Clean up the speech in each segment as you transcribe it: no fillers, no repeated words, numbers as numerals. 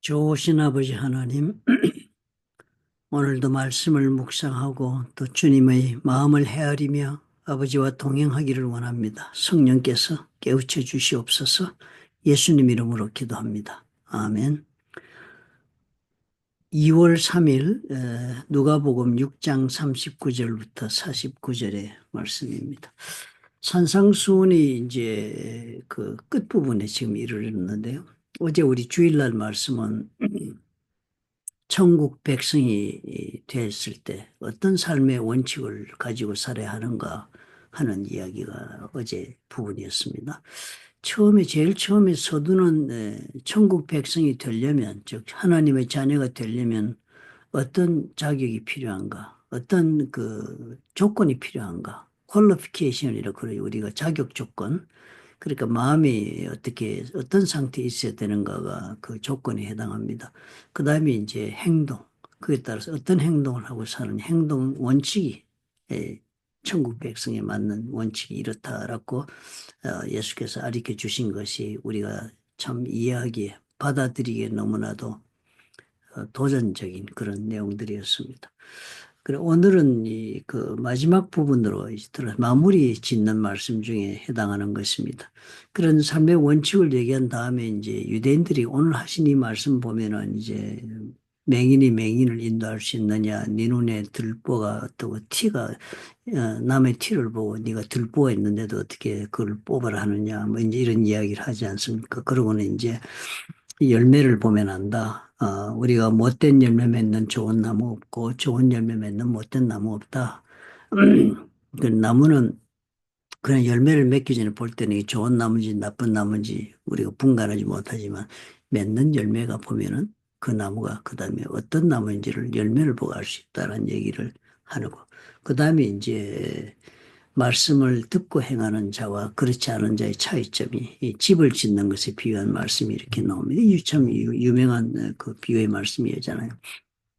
좋으신 아버지 하나님, 오늘도 말씀을 묵상하고 또 주님의 마음을 헤아리며 아버지와 동행하기를 원합니다. 성령께서 깨우쳐 주시옵소서. 예수님 이름으로 기도합니다. 아멘. 2월 3일 누가복음 6장 39절부터 49절의 말씀입니다. 산상수훈이 이제 그 끝부분에 지금 이르렀는데요. 어제 우리 주일날 말씀은 천국 백성이 됐을 때 어떤 삶의 원칙을 가지고 살아야 하는가 하는 이야기가 어제 부분이었습니다. 제일 처음에 서두는 천국 백성이 되려면, 즉 하나님의 자녀가 되려면 어떤 자격이 필요한가, 어떤 그 조건이 필요한가, 퀄리피케이션이라고 그래요. 우리가 자격 조건. 그러니까 마음이 어떤 상태에 있어야 되는가가 그 조건에 해당합니다. 그 다음에 이제 행동. 그에 따라서 어떤 행동을 하고 사는 행동 원칙이 천국 백성에 맞는 원칙이 이렇다라고 예수께서 가르쳐 주신 것이 우리가 참 이해하기에 받아들이기에 너무나도 도전적인 그런 내용들이었습니다. 그래 오늘은 그 마지막 부분으로 마무리 짓는 말씀 중에 해당하는 것입니다. 그런 삶의 원칙을 얘기한 다음에 이제 유대인들이 오늘 하신 이 말씀 보면은 이제 맹인이 맹인을 인도할 수 있느냐, 네 눈에 들보가 어떻고 남의 티를 보고 네가 들보가 있는데도 어떻게 그걸 뽑으라 하느냐, 뭐 이제 이런 이야기를 하지 않습니까? 그러고는 이제 열매를 보면 안다. 우리가 못된 열매 맺는 좋은 나무 없고 좋은 열매 맺는 못된 나무 없다. 그 나무는 그냥 열매를 맺기 전에 볼 때는 이게 좋은 나무인지 나쁜 나무인지 우리가 분간하지 못하지만 맺는 열매가 보면은 그 나무가 그 다음에 어떤 나무인지를 열매를 보고 알 수 있다는 얘기를 하는 거. 그 다음에 이제 말씀을 듣고 행하는 자와 그렇지 않은 자의 차이점이 이 집을 짓는 것에 비유한 말씀이 이렇게 나옵니다. 이 참 유명한 그 비유의 말씀이잖아요.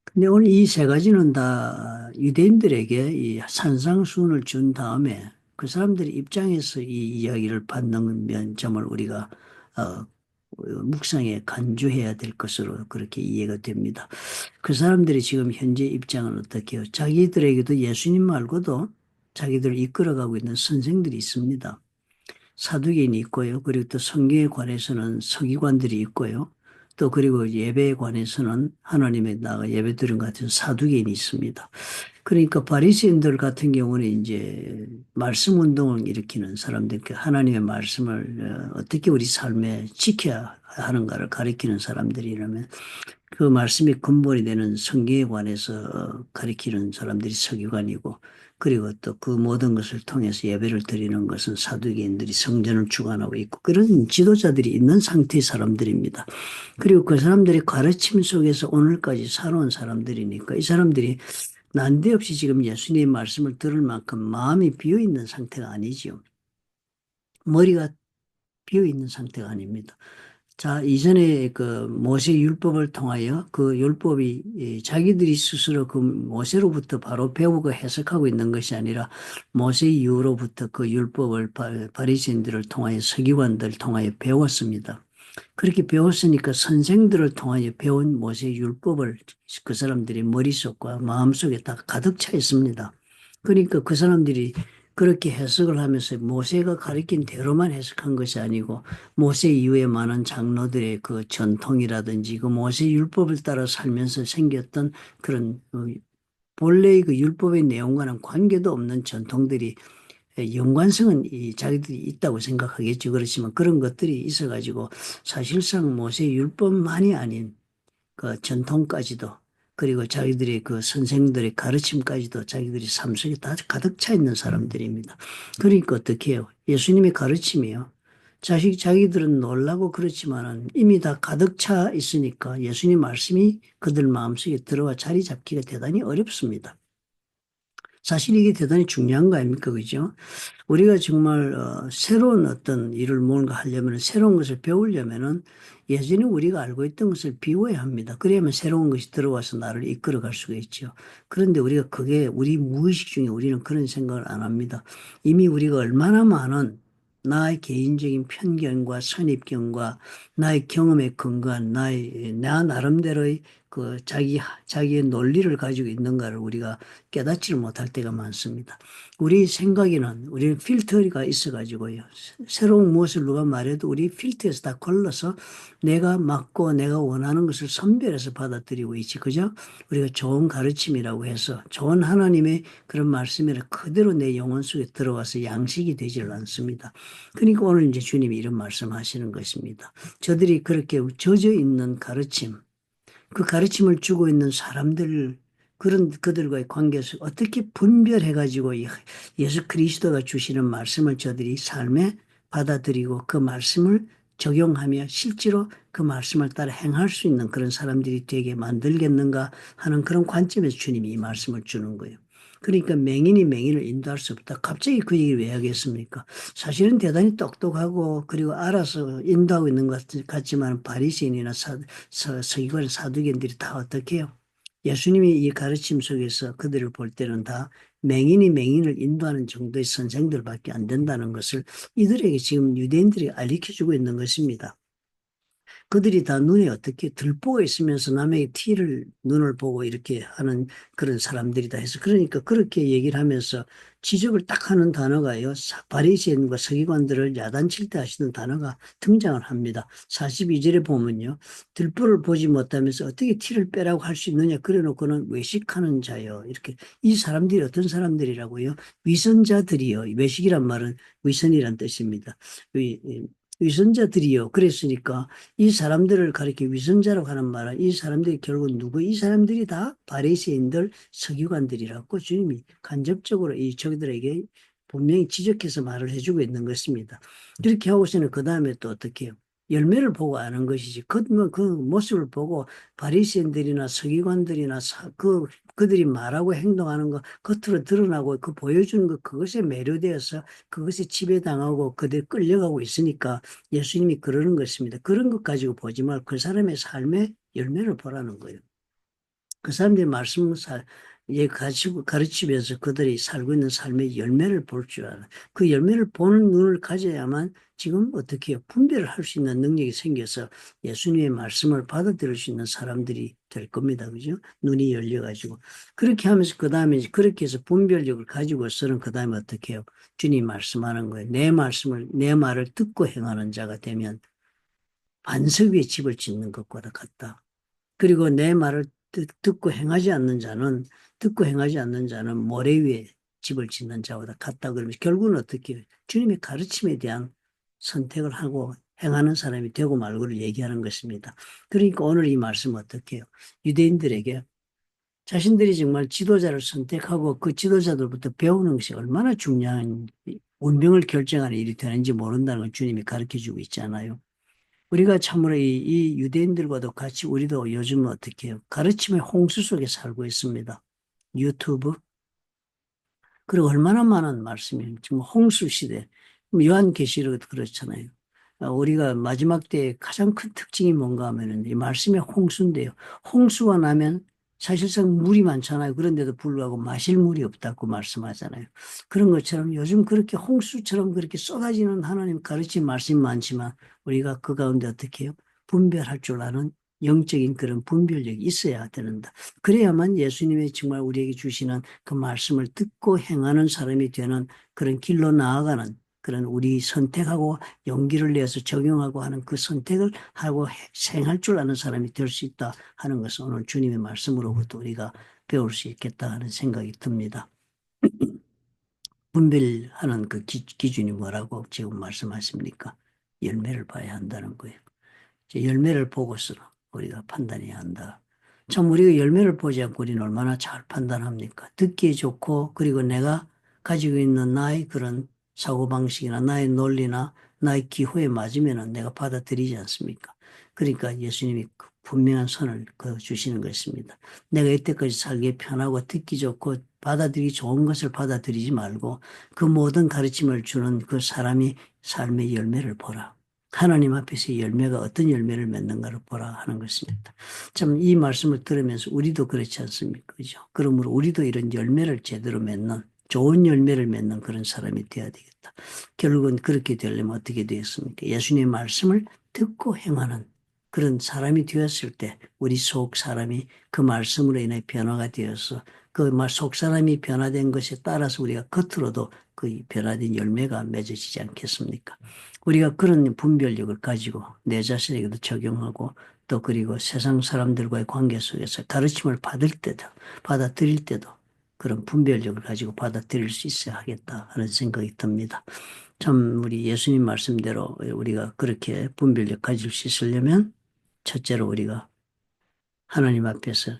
근데 오늘 이 세 가지는 다 유대인들에게 이 산상수훈을 준 다음에 그 사람들의 입장에서 이 이야기를 받는 점을 우리가 어, 묵상에 간주해야 될 것으로 그렇게 이해가 됩니다. 그 사람들이 지금 현재 입장은 어떻게 해요? 자기들에게도 예수님 말고도 자기들을 이끌어가고 있는 선생들이 있습니다. 사두개인이 있고요. 그리고 또 성경에 관해서는 서기관들이 있고요. 또 그리고 예배에 관해서는 하나님의 나가 예배드린 같은 사두개인이 있습니다. 그러니까 바리새인들 같은 경우는 이제 말씀 운동을 일으키는 사람들, 하나님의 말씀을 어떻게 우리 삶에 지켜야 하는가를 가리키는 사람들이라면 그 말씀이 근본이 되는 성경에 관해서 가리키는 사람들이 서기관이고 그리고 또 그 모든 것을 통해서 예배를 드리는 것은 사두개인들이 성전을 주관하고 있고 그런 지도자들이 있는 상태의 사람들입니다. 그리고 그 사람들의 가르침 속에서 오늘까지 살아온 사람들이니까 이 사람들이 난데없이 지금 예수님의 말씀을 들을 만큼 마음이 비어있는 상태가 아니지요. 머리가 비어있는 상태가 아닙니다. 자, 이전에 그 모세 율법을 통하여 그 율법이 자기들이 스스로 그 모세로부터 바로 배우고 해석하고 있는 것이 아니라 모세 이후로부터 그 율법을 바리새인들을 통하여 서기관들을 통하여 배웠습니다. 그렇게 배웠으니까 선생들을 통하여 배운 모세 율법을 그 사람들이 머릿속과 마음속에 다 가득 차 있습니다. 그러니까 그 사람들이 그렇게 해석을 하면서 모세가 가르친 대로만 해석한 것이 아니고 모세 이후에 많은 장로들의 그 전통이라든지 그 모세 율법을 따라 살면서 생겼던 그런 본래의 그 율법의 내용과는 관계도 없는 전통들이 연관성은 자기들이 있다고 생각하겠죠. 그렇지만 그런 것들이 있어가지고 사실상 모세 율법만이 아닌 그 전통까지도 그리고 자기들의 그 선생들의 가르침까지도 자기들이 삶 속에 다 가득 차 있는 사람들입니다. 그러니까 어떻게 해요? 예수님의 가르침이요. 자기들은 놀라고 그렇지만은 이미 다 가득 차 있으니까 예수님 말씀이 그들 마음속에 들어와 자리 잡기가 대단히 어렵습니다. 사실 이게 대단히 중요한 거 아닙니까? 그죠? 우리가 정말 새로운 어떤 일을 뭔가 하려면 새로운 것을 배우려면은 예전에 우리가 알고 있던 것을 비워야 합니다. 그래야만 새로운 것이 들어와서 나를 이끌어 갈 수가 있죠. 그런데 우리가 그게 우리 무의식 중에 우리는 그런 생각을 안 합니다. 이미 우리가 얼마나 많은 나의 개인적인 편견과 선입견과 나의 경험에 근거한 나 나름대로의 그 자기의 논리를 가지고 있는가를 우리가 깨닫지를 못할 때가 많습니다. 우리 생각에는 우리 필터가 있어가지고요. 새로운 무엇을 누가 말해도 우리 필터에서 다 걸러서 내가 맞고 내가 원하는 것을 선별해서 받아들이고 있지. 그죠? 우리가 좋은 가르침이라고 해서 좋은 하나님의 그런 말씀이라 그대로 내 영혼 속에 들어와서 양식이 되질 않습니다. 그러니까 오늘 이제 주님이 이런 말씀하시는 것입니다. 저들이 그렇게 젖어 있는 가르침, 그 가르침을 주고 있는 사람들, 그런 그들과의 관계에서 어떻게 분별해가지고 예수 그리스도가 주시는 말씀을 저들이 삶에 받아들이고 그 말씀을 적용하며 실제로 그 말씀을 따라 행할 수 있는 그런 사람들이 되게 만들겠는가 하는 그런 관점에서 주님이 이 말씀을 주는 거예요. 그러니까 맹인이 맹인을 인도할 수 없다. 갑자기 그 얘기를 왜 하겠습니까? 사실은 대단히 똑똑하고 그리고 알아서 인도하고 있는 것 같지만 바리새인이나 서기관 사두개인들이 다 어떻게 해요? 예수님이 이 가르침 속에서 그들을 볼 때는 다 맹인이 맹인을 인도하는 정도의 선생들밖에 안 된다는 것을 이들에게 지금 유대인들이 알려주고 있는 것입니다. 그들이 다 눈에 어떻게 들보가 있으면서 남의 티를 눈을 보고 이렇게 하는 그런 사람들이다 해서 그러니까 그렇게 얘기를 하면서 지적을 딱 하는 단어가요. 바리새인과 서기관들을 야단칠 때 하시는 단어가 등장을 합니다. 42절에 보면요. 들보를 보지 못하면서 어떻게 티를 빼라고 할 수 있느냐 그래놓고는 외식하는 자요. 이렇게 이 사람들이 어떤 사람들이라고요? 위선자들이요. 외식이란 말은 위선이란 뜻입니다. 위선자들이요. 그랬으니까 이 사람들을 가리켜 위선자라고 하는 말은 이 사람들이 결국 누구? 이 사람들이 다 바리새인들, 서기관들이라고 주님이 간접적으로 이 저들에게 분명히 지적해서 말을 해주고 있는 것입니다. 그렇게 하고서는 그 다음에 또 어떻게 해요? 열매를 보고 아는 것이지. 그 모습을 보고 바리새인들이나 서기관들이나 그들이 말하고 행동하는 것 겉으로 드러나고 그 보여주는 것 그것에 매료되어서 그것에 지배당하고 그들 끌려가고 있으니까 예수님이 그러는 것입니다. 그런 것 가지고 보지 말고 그 사람의 삶의 열매를 보라는 거예요. 그 사람들이 말씀을 가르치면서 그들이 살고 있는 삶의 열매를 볼 줄 알아. 그 열매를 보는 눈을 가져야만 지금 어떻게 해요? 분별을 할 수 있는 능력이 생겨서 예수님의 말씀을 받아들일 수 있는 사람들이 될 겁니다. 그죠? 눈이 열려가지고. 그렇게 하면서 그 다음에 그렇게 해서 분별력을 가지고서는 그 다음에 어떻게 해요? 주님 말씀하는 거예요. 내 말을 듣고 행하는 자가 되면 반석 위에 집을 짓는 것과 같다. 그리고 내 말을 듣고 행하지 않는 자는 모래 위에 집을 짓는 자보다 같다. 그러면 결국은 어떻게 해요? 주님의 가르침에 대한 선택을 하고 행하는 사람이 되고 말고를 얘기하는 것입니다. 그러니까 오늘 이 말씀 어떻게 해요? 유대인들에게 자신들이 정말 지도자를 선택하고 그 지도자들부터 배우는 것이 얼마나 중요한 운명을 결정하는 일이 되는지 모른다는 걸 주님이 가르쳐 주고 있잖아요. 우리가 참으로 이 유대인들과도 같이 우리도 요즘 어떻게 해요? 가르침의 홍수 속에 살고 있습니다. 유튜브. 그리고 얼마나 많은 말씀이에요. 지금 홍수 시대. 요한계시록도 그렇잖아요. 우리가 마지막 때의 가장 큰 특징이 뭔가 하면은 이 말씀의 홍수인데요. 홍수가 나면 사실상 물이 많잖아요. 그런데도 불구하고 마실 물이 없다고 말씀하잖아요. 그런 것처럼 요즘 그렇게 홍수처럼 그렇게 쏟아지는 하나님 가르친 말씀이 많지만 우리가 그 가운데 어떻게 해요? 분별할 줄 아는 영적인 그런 분별력이 있어야 되는다. 그래야만 예수님의 정말 우리에게 주시는 그 말씀을 듣고 행하는 사람이 되는 그런 길로 나아가는 그런 우리 선택하고 용기를 내서 적용하고 하는 그 선택을 하고 행할 줄 아는 사람이 될 수 있다 하는 것은 오늘 주님의 말씀으로부터 우리가 배울 수 있겠다 하는 생각이 듭니다. 분별하는 그 기준이 뭐라고 지금 말씀하십니까? 열매를 봐야 한다는 거예요. 열매를 보고서 우리가 판단해야 한다. 참 우리가 열매를 보지 않고 우리는 얼마나 잘 판단합니까? 듣기에 좋고 그리고 내가 가지고 있는 나의 그런 사고방식이나 나의 논리나 나의 기호에 맞으면 내가 받아들이지 않습니까? 그러니까 예수님이 그 분명한 선을 주시는 것입니다. 내가 이때까지 살기 편하고 듣기 좋고 받아들이기 좋은 것을 받아들이지 말고 그 모든 가르침을 주는 그 사람이 삶의 열매를 보라. 하나님 앞에서 열매가 어떤 열매를 맺는가를 보라 하는 것입니다. 참 이 말씀을 들으면서 우리도 그렇지 않습니까? 그죠? 그러므로 우리도 이런 열매를 제대로 맺는 좋은 열매를 맺는 그런 사람이 되어야 되겠다. 결국은 그렇게 되려면 어떻게 되겠습니까? 예수님의 말씀을 듣고 행하는 그런 사람이 되었을 때 우리 속 사람이 그 말씀으로 인해 변화가 되어서 그 속 사람이 변화된 것에 따라서 우리가 겉으로도 그 변화된 열매가 맺어지지 않겠습니까? 우리가 그런 분별력을 가지고 내 자신에게도 적용하고 또 그리고 세상 사람들과의 관계 속에서 가르침을 받아들일 때도 그런 분별력을 가지고 받아들일 수 있어야 하겠다 하는 생각이 듭니다. 참 우리 예수님 말씀대로 우리가 그렇게 분별력 가질 수 있으려면 첫째로 우리가 하나님 앞에서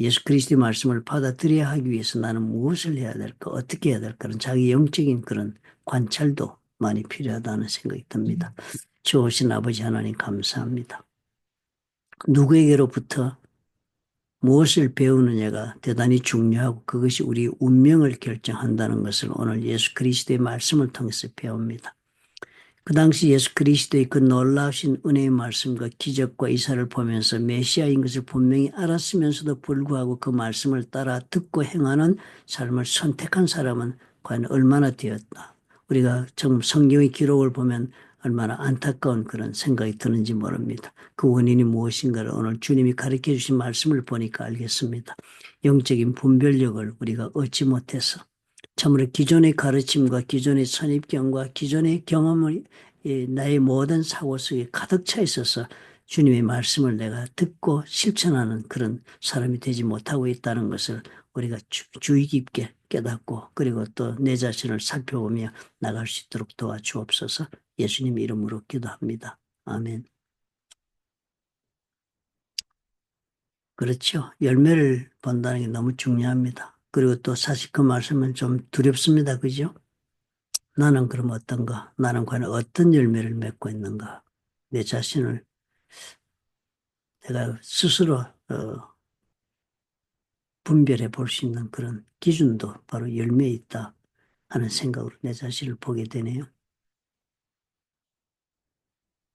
예수 그리스도의 말씀을 받아들여야 하기 위해서 나는 무엇을 해야 될까, 어떻게 해야 될까는 자기 영적인 그런 관찰도 많이 필요하다는 생각이 듭니다. 좋으신 아버지 하나님 감사합니다. 누구에게로부터 무엇을 배우느냐가 대단히 중요하고 그것이 우리 운명을 결정한다는 것을 오늘 예수 그리스도의 말씀을 통해서 배웁니다. 그 당시 예수 그리스도의 그 놀라우신 은혜의 말씀과 기적과 이사를 보면서 메시아인 것을 분명히 알았으면서도 불구하고 그 말씀을 따라 듣고 행하는 삶을 선택한 사람은 과연 얼마나 되었다. 우리가 정 성경의 기록을 보면 얼마나 안타까운 그런 생각이 드는지 모릅니다. 그 원인이 무엇인가를 오늘 주님이 가르쳐 주신 말씀을 보니까 알겠습니다. 영적인 분별력을 우리가 얻지 못해서 참으로 기존의 가르침과 기존의 선입견과 기존의 경험을 나의 모든 사고 속에 가득 차 있어서 주님의 말씀을 내가 듣고 실천하는 그런 사람이 되지 못하고 있다는 것을 우리가 주의 깊게 깨닫고 그리고 또 내 자신을 살펴보며 나갈 수 있도록 도와주옵소서. 예수님 이름으로 기도합니다. 아멘. 그렇죠. 열매를 본다는 게 너무 중요합니다. 그리고 또 사실 그 말씀은 좀 두렵습니다. 그죠? 나는 그럼 어떤가? 나는 과연 어떤 열매를 맺고 있는가? 내 자신을 내가 스스로 분별해 볼 수 있는 그런 기준도 바로 열매에 있다 하는 생각으로 내 자신을 보게 되네요.